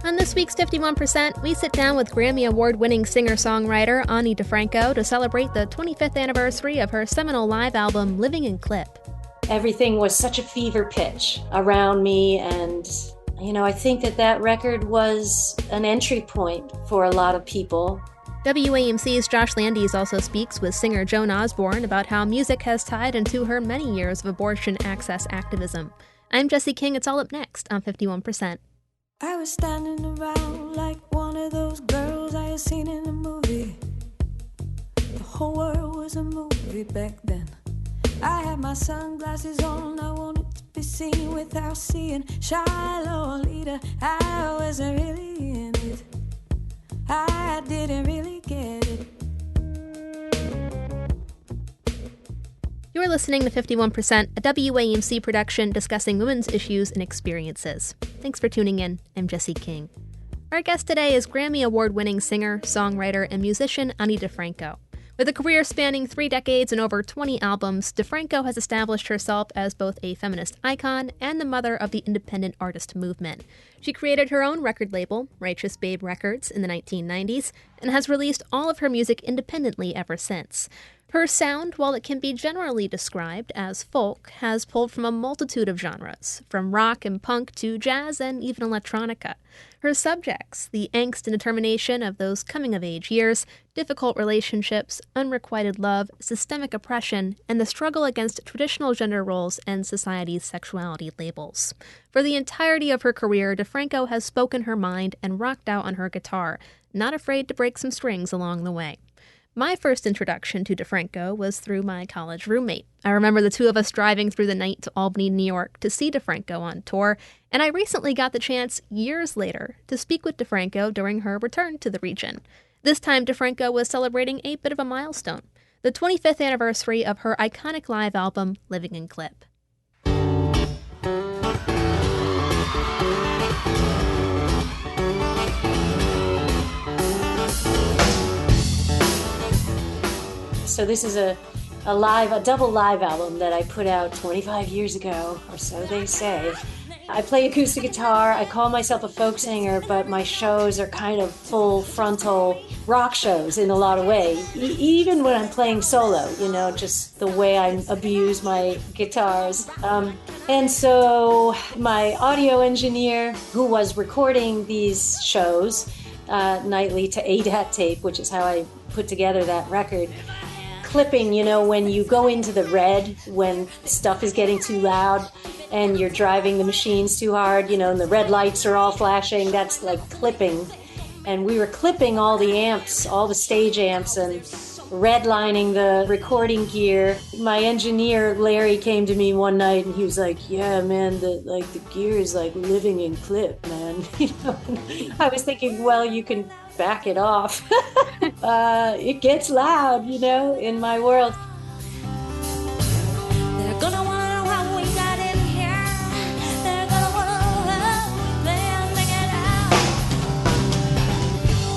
On this week's 51%, we sit down with Grammy Award-winning singer-songwriter Ani DiFranco to celebrate the 25th anniversary of her seminal live album, Living in Clip. Everything was such a fever pitch around me, and, I think that record was an entry point for a lot of people. WAMC's Josh Landis also speaks with singer Joan Osborne about how music has tied into her many years of abortion access activism. I'm Jesse King. It's all up next on 51%. I was standing around like one of those girls I had seen in a movie. The whole world was a movie back then. I had my sunglasses on, I wanted to be seen without seeing shy Lolita. I wasn't really in it, I didn't really get it. You're listening to 51%, a WAMC production discussing women's issues and experiences. Thanks for tuning in. I'm Jesse King. Our guest today is Grammy Award-winning singer, songwriter, and musician Ani DiFranco. With a career spanning 3 decades and over 20 albums, DiFranco has established herself as both a feminist icon and the mother of the independent artist movement. She created her own record label, Righteous Babe Records, in the 1990s, and has released all of her music independently ever since. Her sound, while it can be generally described as folk, has pulled from a multitude of genres, from rock and punk to jazz and even electronica. Her subjects, the angst and determination of those coming-of-age years, difficult relationships, unrequited love, systemic oppression, and the struggle against traditional gender roles and society's sexuality labels. For the entirety of her career, DiFranco has spoken her mind and rocked out on her guitar, not afraid to break some strings along the way. My first introduction to DiFranco was through my college roommate. I remember the two of us driving through the night to Albany, New York to see DiFranco on tour, and I recently got the chance, years later, to speak with DiFranco during her return to the region. This time, DiFranco was celebrating a bit of a milestone, the 25th anniversary of her iconic live album, Living in Clip. So this is a double live album that I put out 25 years ago, or so they say. I play acoustic guitar. I call myself a folk singer, but my shows are kind of full frontal rock shows in a lot of ways. Even when I'm playing solo, just the way I abuse my guitars. And so my audio engineer, who was recording these shows nightly to ADAT tape, which is how I put together that record, clipping, when you go into the red, when stuff is getting too loud and you're driving the machines too hard, and the red lights are all flashing, that's like clipping. And we were clipping all the amps, all the stage amps, and redlining the recording gear. My engineer, Larry, came to me one night and he was like, yeah, man, the gear is like living in clip, man. I was thinking, well, you can back it off. It gets loud, in my world. They're gonna wanna know how we got in here. They're gonna wanna know how we play and sing it out.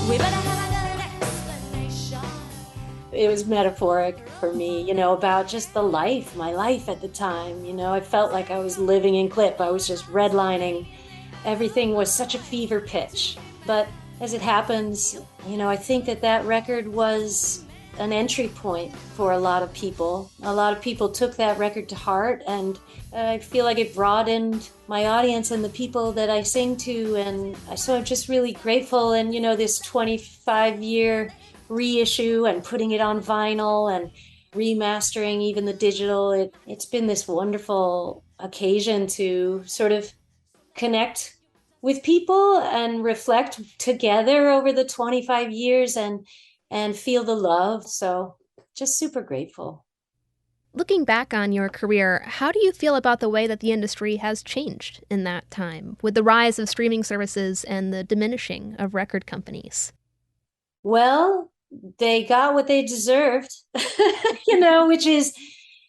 We better have an explanation. It was metaphoric for me, about just my life at the time. I felt like I was living in clip. I was just redlining. Everything was such a fever pitch. But as it happens, I think that record was an entry point for a lot of people. A lot of people took that record to heart, and I feel like it broadened my audience and the people that I sing to, and so I'm just really grateful. And, this 25-year reissue and putting it on vinyl and remastering even the digital, it's been this wonderful occasion to sort of connect with people and reflect together over the 25 years and feel the love. So just super grateful. Looking back on your career, how do you feel about the way that the industry has changed in that time, with the rise of streaming services and the diminishing of record companies? Well, they got what they deserved, which is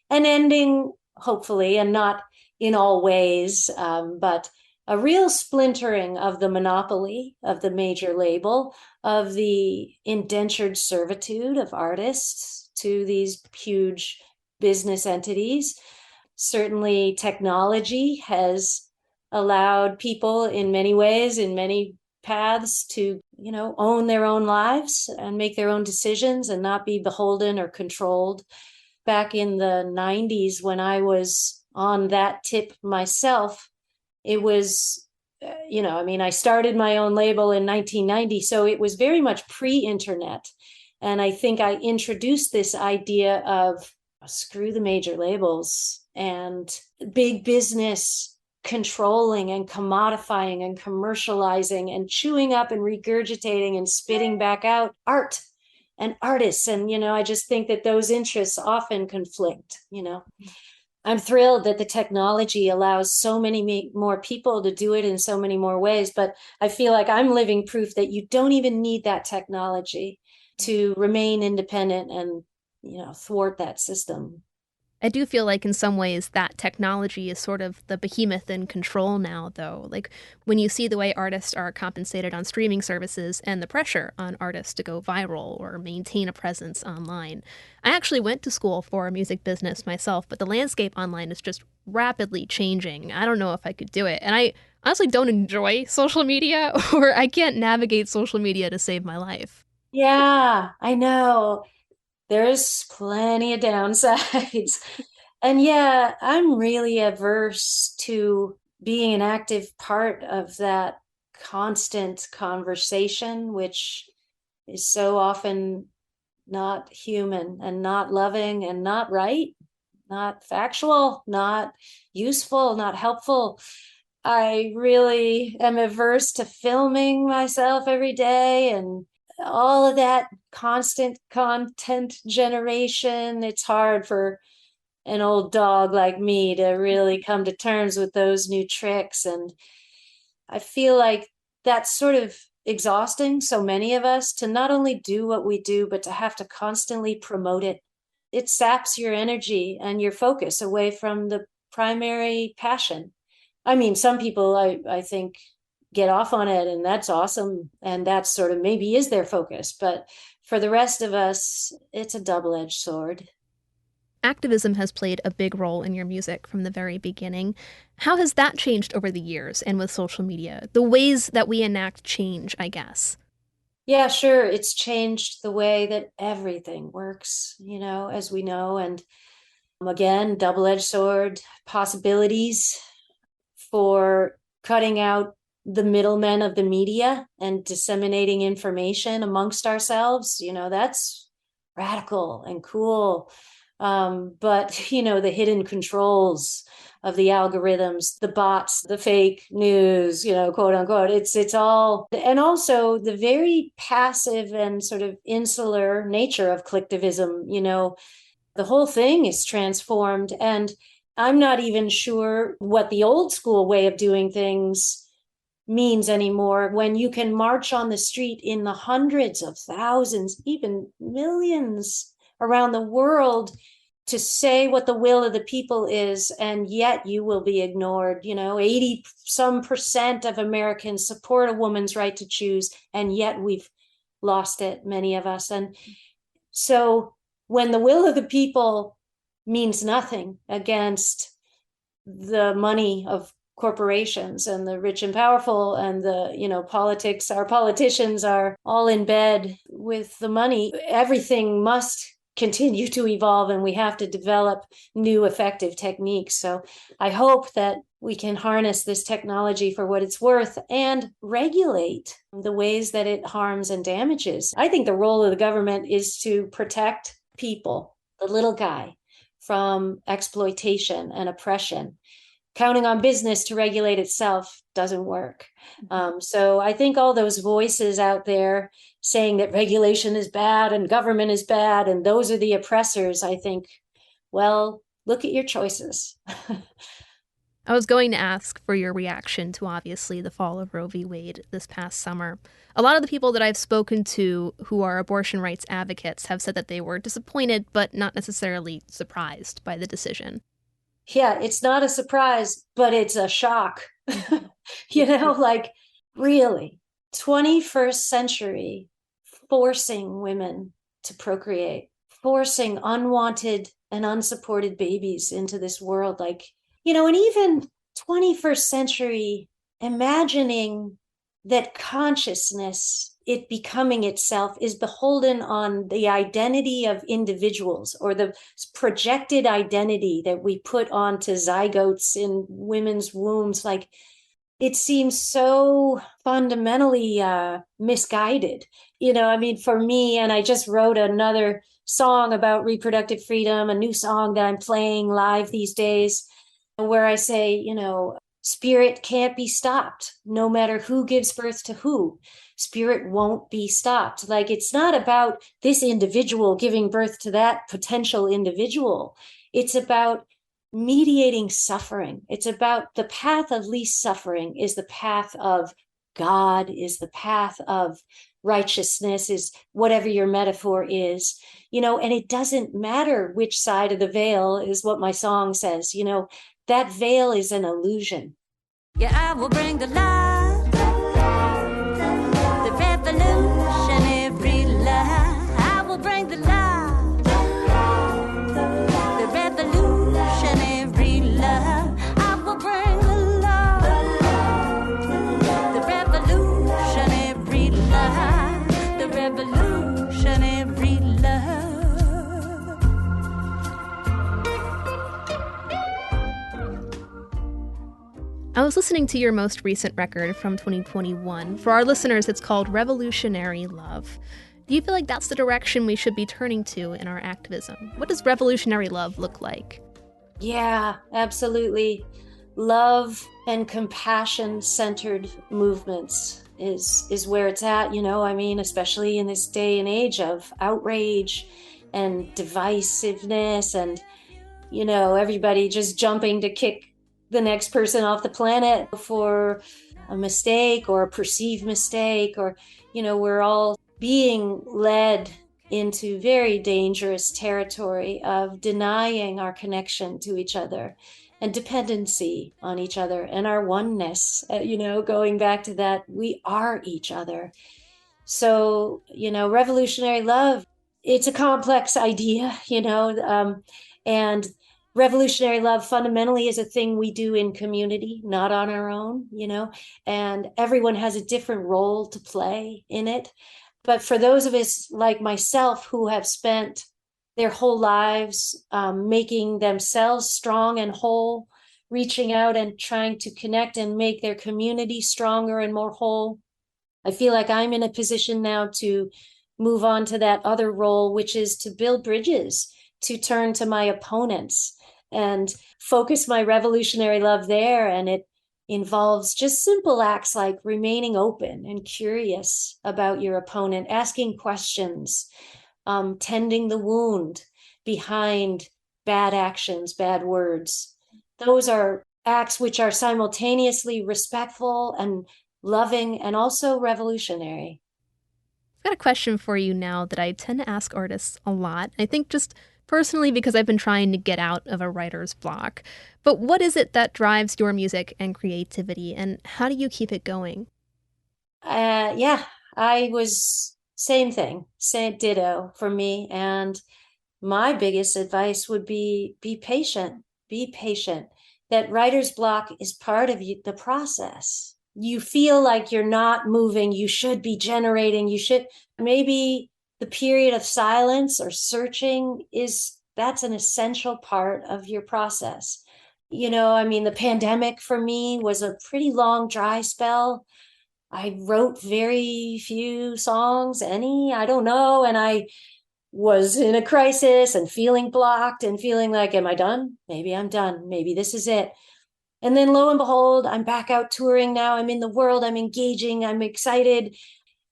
an ending, hopefully, and not in all ways, but a real splintering of the monopoly of the major label, of the indentured servitude of artists to these huge business entities. Certainly technology has allowed people in many ways, in many paths to, own their own lives and make their own decisions and not be beholden or controlled. Back in the 90s, when I was on that tip myself, it was, I started my own label in 1990, so it was very much pre-internet. And I think I introduced this idea of screw the major labels and big business controlling and commodifying and commercializing and chewing up and regurgitating and spitting back out art and artists. And, I just think that those interests often conflict. I'm thrilled that the technology allows so many more people to do it in so many more ways, but I feel like I'm living proof that you don't even need that technology to remain independent and, thwart that system. I do feel like in some ways that technology is sort of the behemoth in control now, though. Like when you see the way artists are compensated on streaming services and the pressure on artists to go viral or maintain a presence online. I actually went to school for music business myself, but the landscape online is just rapidly changing. I don't know if I could do it. And I honestly don't enjoy social media, or I can't navigate social media to save my life. Yeah, I know. There's plenty of downsides. And yeah, I'm really averse to being an active part of that constant conversation, which is so often not human and not loving and not right, not factual, not useful, not helpful. I really am averse to filming myself every day and all of that constant content generation. It's hard for an old dog like me to really come to terms with those new tricks. And I feel like that's sort of exhausting so many of us to not only do what we do, but to have to constantly promote it. It saps your energy and your focus away from the primary passion. I mean, some people, I think, get off on it, and that's awesome. And that sort of maybe is their focus. But for the rest of us, it's a double-edged sword. Activism has played a big role in your music from the very beginning. How has that changed over the years and with social media? The ways that we enact change, I guess. Yeah, sure. It's changed the way that everything works, as we know. And again, double-edged sword, possibilities for cutting out the middlemen of the media and disseminating information amongst ourselves. That's radical and cool. But, the hidden controls of the algorithms, the bots, the fake news, quote unquote, it's all, and also the very passive and sort of insular nature of collectivism, the whole thing is transformed. And I'm not even sure what the old school way of doing things means anymore, when you can march on the street in the hundreds of thousands, even millions around the world to say what the will of the people is, and yet you will be ignored. 80% of Americans support a woman's right to choose, and yet we've lost it, many of us. And so when the will of the people means nothing against the money of corporations and the rich and powerful and the, politics, our politicians are all in bed with the money, everything must continue to evolve, and we have to develop new effective techniques. So I hope that we can harness this technology for what it's worth and regulate the ways that it harms and damages. I think the role of the government is to protect people, the little guy, from exploitation and oppression. Counting on business to regulate itself doesn't work. So I think all those voices out there saying that regulation is bad and government is bad and those are the oppressors, I think, well, look at your choices. I was going to ask for your reaction to, obviously, the fall of Roe v. Wade this past summer. A lot of the people that I've spoken to who are abortion rights advocates have said that they were disappointed, but not necessarily surprised by the decision. It's not a surprise, but it's a shock. Really, 21st century, forcing women to procreate, forcing unwanted and unsupported babies into this world. And even 21st century imagining that consciousness, it becoming itself, is beholden on the identity of individuals or the projected identity that we put onto zygotes in women's wombs. Like, it seems so fundamentally misguided. I mean, for me, and I just wrote another song about reproductive freedom, a new song that I'm playing live these days, where I say, spirit can't be stopped, no matter who gives birth to who. Spirit won't be stopped. Like, it's not about this individual giving birth to that potential individual. It's about mediating suffering. It's about the path of least suffering is the path of God, is the path of righteousness, is whatever your metaphor is, and it doesn't matter which side of the veil, is what my song says. That veil is an illusion. Yeah, I will bring the light, the revolutionary light. I will bring the light, the revolutionary light. I will bring the light, the revolutionary light, the revolutionary light. I was listening to your most recent record from 2021. For our listeners, it's called Revolutionary Love. Do you feel like that's the direction we should be turning to in our activism? What does revolutionary love look like? Yeah, absolutely. Love and compassion-centered movements is where it's at, I mean, especially in this day and age of outrage and divisiveness and, everybody just jumping to kick the next person off the planet for a mistake or a perceived mistake, or, we're all being led into very dangerous territory of denying our connection to each other and dependency on each other and our oneness, going back to that, we are each other. So, revolutionary love, it's a complex idea, and revolutionary love fundamentally is a thing we do in community, not on our own, and everyone has a different role to play in it. But for those of us like myself who have spent their whole lives making themselves strong and whole, reaching out and trying to connect and make their community stronger and more whole, I feel like I'm in a position now to move on to that other role, which is to build bridges, to turn to my opponents and focus my revolutionary love there. And it involves just simple acts like remaining open and curious about your opponent, asking questions, tending the wound behind bad actions, bad words. Those are acts which are simultaneously respectful and loving and also revolutionary. I've got a question for you now that I tend to ask artists a lot. I think just personally because I've been trying to get out of a writer's block. But what is it that drives your music and creativity, and how do you keep it going? I was same thing, same ditto for me. And my biggest advice would be patient, be patient. That writer's block is part of the process. You feel like you're not moving, you should be generating, maybe the period of silence or searching that's an essential part of your process. The pandemic for me was a pretty long dry spell. I wrote very few songs, I don't know. And I was in a crisis and feeling blocked and feeling like, am I done? Maybe I'm done. Maybe this is it. And then lo and behold, I'm back out touring now. I'm in the world. I'm engaging. I'm excited.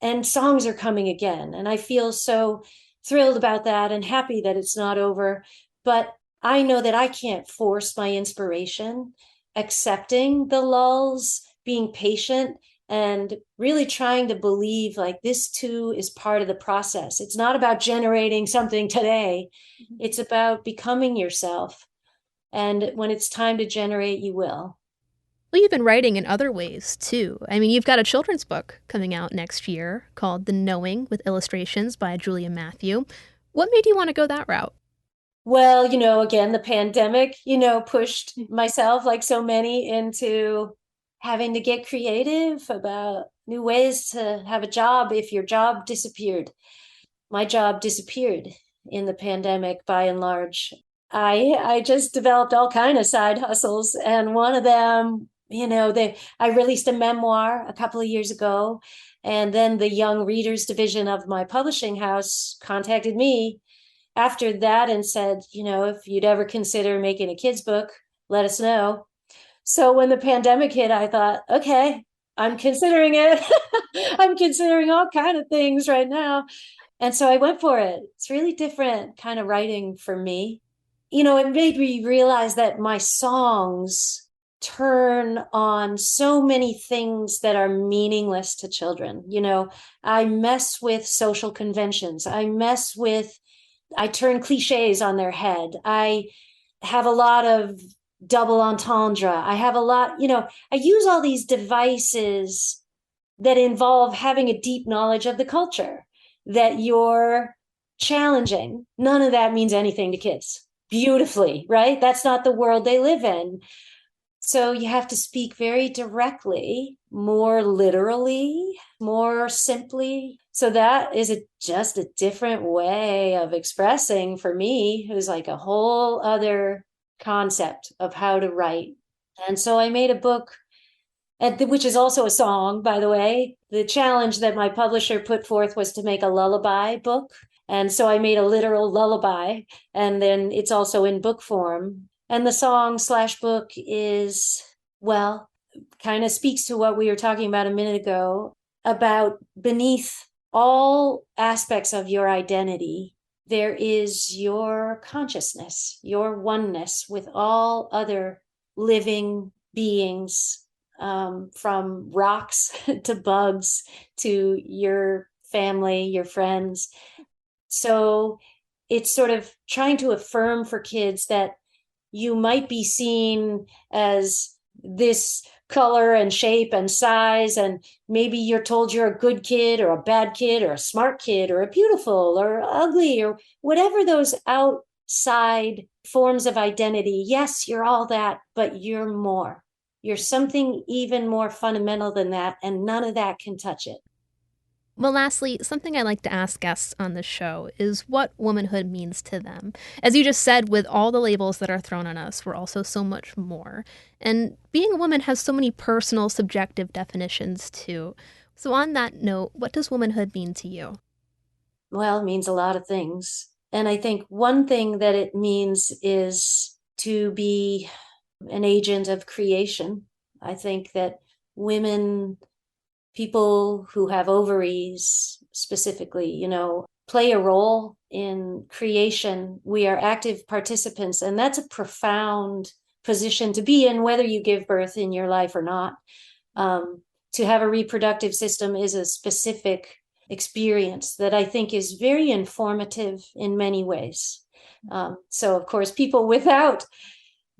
And songs are coming again. And I feel so thrilled about that and happy that it's not over. But I know that I can't force my inspiration, accepting the lulls, being patient, and really trying to believe like this too is part of the process. It's not about generating something today. It's about becoming yourself. And when it's time to generate, you will. Well, you've been writing in other ways, too. I mean, you've got a children's book coming out next year called The Knowing with illustrations by Julia Matthew. What made you want to go that route? Well, again, the pandemic, pushed myself, like so many, into having to get creative about new ways to have a job if your job disappeared. My job disappeared in the pandemic by and large. I just developed all kind of side hustles, and one of them, I released a memoir a couple of years ago, and then the young readers division of my publishing house contacted me after that and said, if you'd ever consider making a kid's book, let us know. So when the pandemic hit, I thought, okay, I'm considering it. I'm considering all kind of things right now. And so I went for it. It's really different kind of writing for me. It made me realize that my songs turn on so many things that are meaningless to children. I mess with social conventions. I turn cliches on their head. I have a lot of double entendre. I have a lot, I use all these devices that involve having a deep knowledge of the culture that you're challenging. None of that means anything to kids. Beautifully, right? That's not the world they live in. So you have to speak very directly, more literally, more simply. So that is just a different way of expressing for me. It was like a whole other concept of how to write. And so I made a book, which is also a song, by the way. The challenge that my publisher put forth was to make a lullaby book. And so I made a literal lullaby, and then it's also in book form. And the song/book is, well, kind of speaks to what we were talking about a minute ago, about beneath all aspects of your identity, there is your consciousness, your oneness with all other living beings, from rocks to bugs to your family, your friends. So it's sort of trying to affirm for kids that you might be seen as this color and shape and size, and maybe you're told you're a good kid or a bad kid or a smart kid or a beautiful or ugly or whatever those outside forms of identity. Yes, you're all that, but you're more. You're something even more fundamental than that, and none of that can touch it. Well, lastly, something I like to ask guests on this show is what womanhood means to them. As you just said, with all the labels that are thrown on us, we're also so much more. And being a woman has so many personal, subjective definitions, too. So on that note, what does womanhood mean to you? Well, it means a lot of things. And I think one thing that it means is to be an agent of creation. I think that women, people who have ovaries specifically, play a role in creation. We are active participants, and that's a profound position to be in, whether you give birth in your life or not. To have a reproductive system is a specific experience that I think is very informative in many ways. So, of course, people without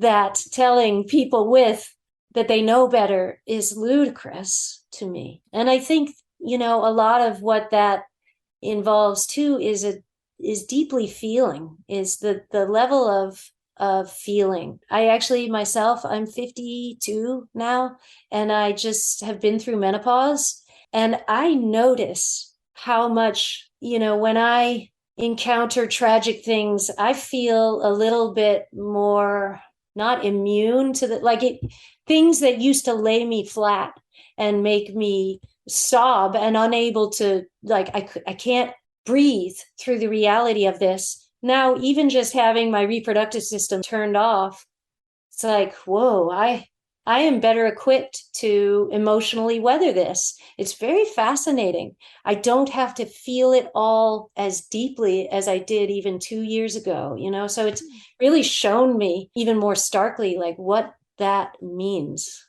that telling people with that they know better is ludicrous to me. And I think, a lot of what that involves too is deeply feeling, is the level of feeling. I actually myself, I'm 52 now, and I just have been through menopause. And I notice how much, when I encounter tragic things, I feel a little bit more not immune to things that used to lay me flat and make me sob and unable to, I can't breathe through the reality of this. Now, even just having my reproductive system turned off, it's like, whoa, I am better equipped to emotionally weather this. It's very fascinating. I don't have to feel it all as deeply as I did even 2 years ago, so it's really shown me even more starkly, what that means.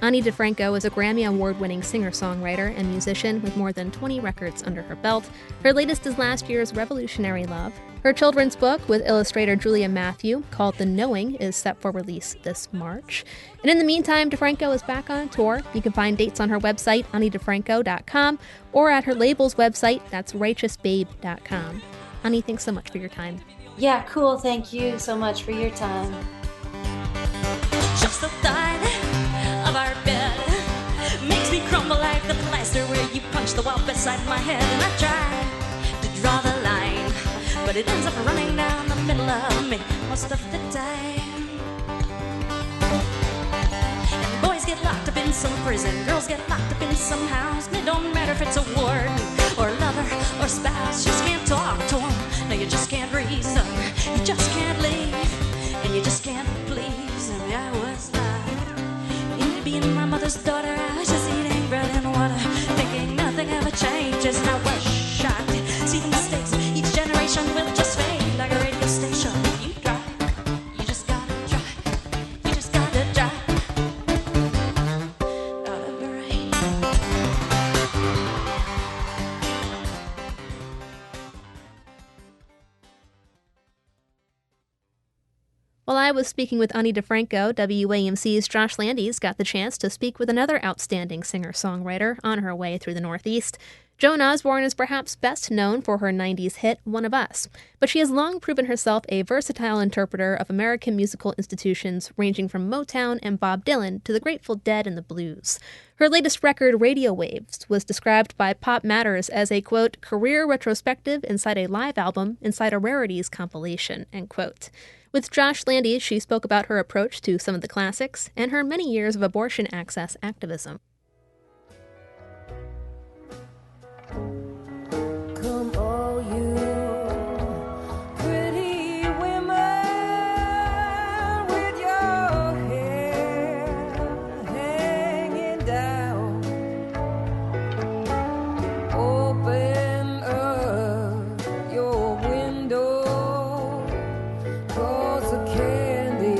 Ani DiFranco is a Grammy Award-winning singer-songwriter and musician with more than 20 records under her belt. Her latest is last year's Revolutionary Love. Her children's book with illustrator Julia Matthew, called The Knowing, is set for release this March. And in the meantime, DiFranco is back on tour. You can find dates on her website, anidifranco.com, or at her label's website, that's righteousbabe.com. Ani, thanks so much for your time. Yeah, cool. Thank you so much for your time. Just the thought of our bed makes me crumble like the plaster where you punch the wall beside my head. And I try to draw the line, but it ends up running down the middle of me most of the time. And boys get locked up in some prison, girls get locked up in some house. And it don't matter if it's a warden or lover or spouse. You just can't talk to them, no, you just can't reason. You just can't leave, and you just can't please. And I was like, into being my mother's daughter, I was just eating bread and water, thinking nothing ever changes. And I was shocked, see the mistakes, each generation will just fade like a radio station. If you try, you just gotta try, you just gotta try. Out of the rain. While I was speaking with Ani DiFranco, WAMC's Josh Landis got the chance to speak with another outstanding singer-songwriter on her way through the Northeast. Joan Osborne is perhaps best known for her 90s hit, One of Us, but she has long proven herself a versatile interpreter of American musical institutions ranging from Motown and Bob Dylan to the Grateful Dead and the blues. Her latest record, Radio Waves, was described by Pop Matters as a, quote, career retrospective inside a live album inside a rarities compilation, end quote. With Josh Landis, she spoke about her approach to some of the classics and her many years of abortion access activism. Come all you pretty women with your hair hanging down. Open up your window, 'cause the candy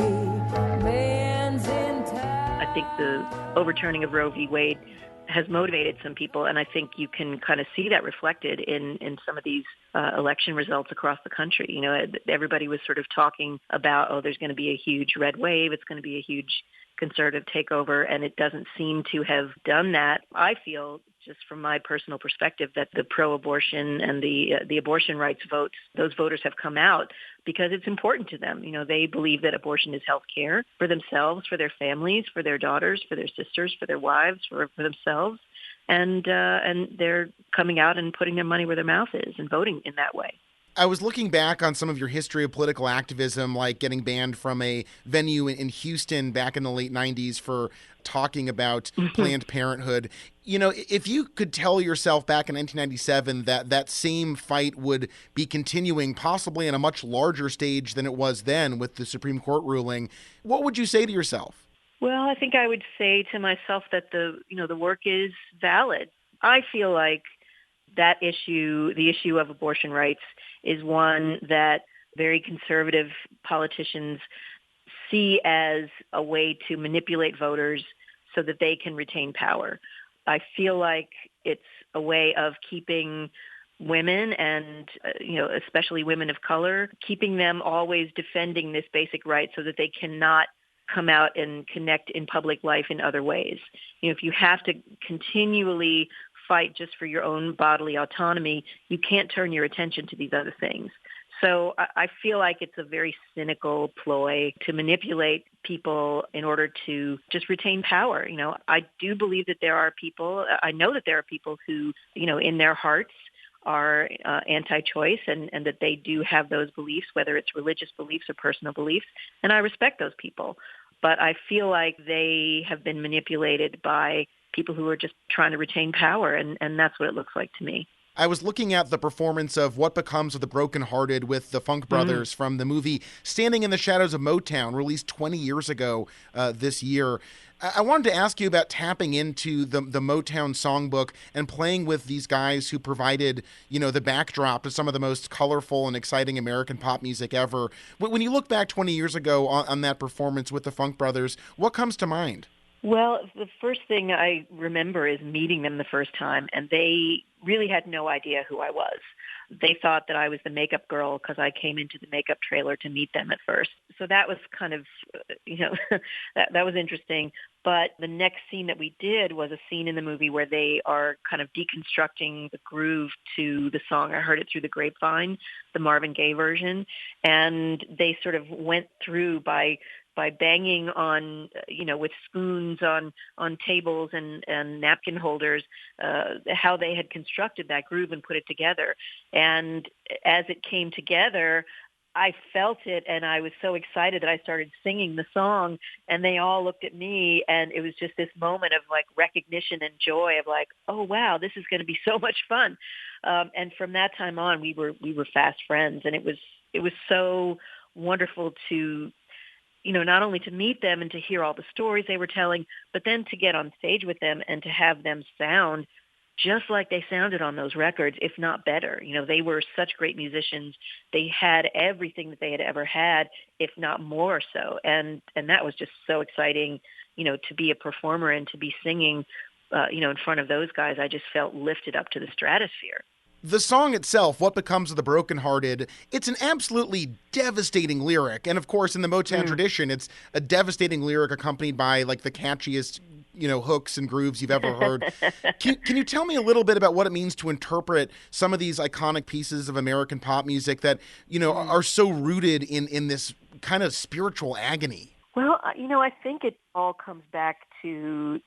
man's in town. I think the overturning of Roe v. Wade has motivated some people, and I think you can kind of see that reflected in some of these election results across the country. You know, everybody was sort of talking about, oh, there's going to be a huge red wave, it's going to be a huge conservative takeover, and it doesn't seem to have done that. I feel, just from my personal perspective, that the pro-abortion and the abortion rights votes, those voters have come out because it's important to them. You know, they believe that abortion is health care for themselves, for their families, for their daughters, for their sisters, for their wives, for themselves. And they're coming out and putting their money where their mouth is and voting in that way. I was looking back on some of your history of political activism, like getting banned from a venue in Houston back in the late 90s for talking about Planned Parenthood. You know, if you could tell yourself back in 1997 that that same fight would be continuing, possibly on a much larger stage than it was then with the Supreme Court ruling, what would you say to yourself? Well, I think I would say to myself that the work is valid. I feel like that issue, the issue of abortion rights, is one that very conservative politicians see as a way to manipulate voters so that they can retain power. I feel like it's a way of keeping women and, especially women of color, keeping them always defending this basic right so that they cannot come out and connect in public life in other ways. You know, if you have to continually fight just for your own bodily autonomy, you can't turn your attention to these other things. So I feel like it's a very cynical ploy to manipulate people in order to just retain power. You know, I do believe that there are people, I know that there are people who, in their hearts are anti-choice and that they do have those beliefs, whether it's religious beliefs or personal beliefs, and I respect those people. But I feel like they have been manipulated by people who are just trying to retain power, and that's what it looks like to me. I was looking at the performance of What Becomes of the Brokenhearted with the Funk Brothers from the movie Standing in the Shadows of Motown, released 20 years ago this year. I wanted to ask you about tapping into the Motown songbook and playing with these guys who provided, the backdrop to some of the most colorful and exciting American pop music ever. When you look back 20 years ago on that performance with the Funk Brothers, what comes to mind? Well, the first thing I remember is meeting them the first time, and they really had no idea who I was. They thought that I was the makeup girl because I came into the makeup trailer to meet them at first. So that was kind of, that was interesting. But the next scene that we did was a scene in the movie where they are kind of deconstructing the groove to the song. I heard it through the grapevine, the Marvin Gaye version, and they sort of went through by banging on, with spoons on tables and napkin holders, how they had constructed that groove and put it together. And as it came together, I felt it, and I was so excited that I started singing the song, and they all looked at me, and it was just this moment of like recognition and joy of like, oh wow, this is going to be so much fun. And from that time on, we were fast friends, and it was so wonderful to, not only to meet them and to hear all the stories they were telling, but then to get on stage with them and to have them sound just like they sounded on those records, if not better. They were such great musicians. They had everything that they had ever had, if not more so. And that was just so exciting, to be a performer and to be singing, in front of those guys. I just felt lifted up to the stratosphere. The song itself, What Becomes of the Brokenhearted, it's an absolutely devastating lyric. And of course, in the Motown tradition, it's a devastating lyric accompanied by like the catchiest, hooks and grooves you've ever heard. Can you tell me a little bit about what it means to interpret some of these iconic pieces of American pop music that, are so rooted in this kind of spiritual agony? Well, I think it all comes back to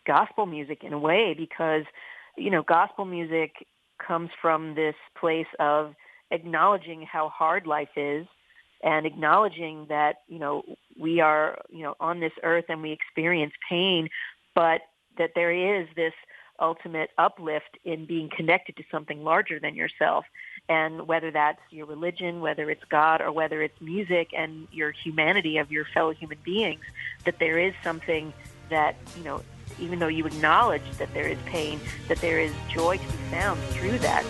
gospel music in a way, because, gospel music comes from this place of acknowledging how hard life is and acknowledging that, we are, on this earth and we experience pain, but that there is this ultimate uplift in being connected to something larger than yourself. And whether that's your religion, whether it's God, or whether it's music and your humanity of your fellow human beings, that there is something that, even though you acknowledge that there is pain, that there is joy to be found through that.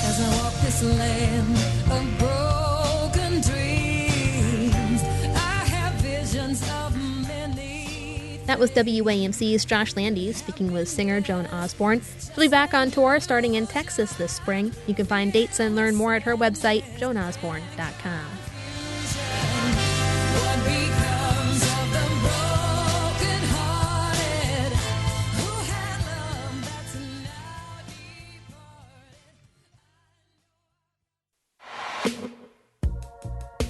As I walk this land of broken dreams, I have visions of many. That was WAMC's Josh Landy speaking with singer Joan Osborne. She'll be back on tour starting in Texas this spring. You can find dates and learn more at her website, joanosborne.com.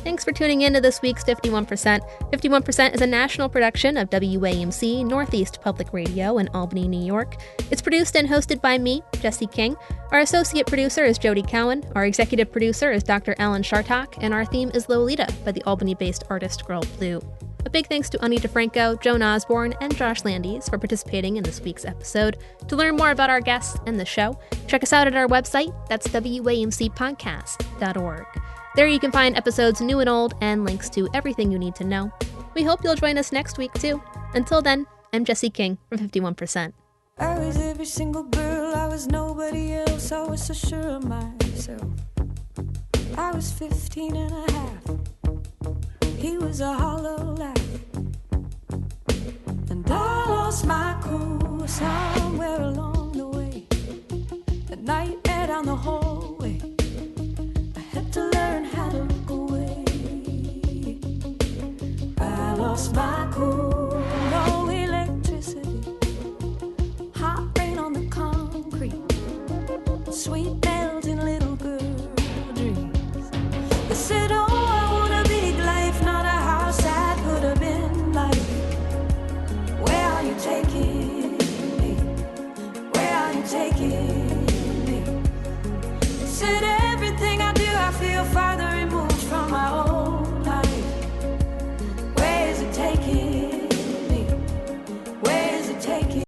Thanks for tuning in to this week's 51%. 51% is a national production of WAMC Northeast Public Radio in Albany, New York. It's produced and hosted by me, Jesse King. Our associate producer is Jody Cowan. Our executive producer is Dr. Alan Chartock. And our theme is Lolita by the Albany-based artist Girl Blue. A big thanks to Ani DiFranco, Joan Osborne, and Josh Landy for participating in this week's episode. To learn more about our guests and the show, check us out at our website. That's WAMCpodcast.org. There you can find episodes new and old and links to everything you need to know. We hope you'll join us next week, too. Until then, I'm Jesse King from 51%. I was every single girl, I was nobody else, I was so sure of myself. I was 15 and a half, he was a hollow laugh, and I lost my cool.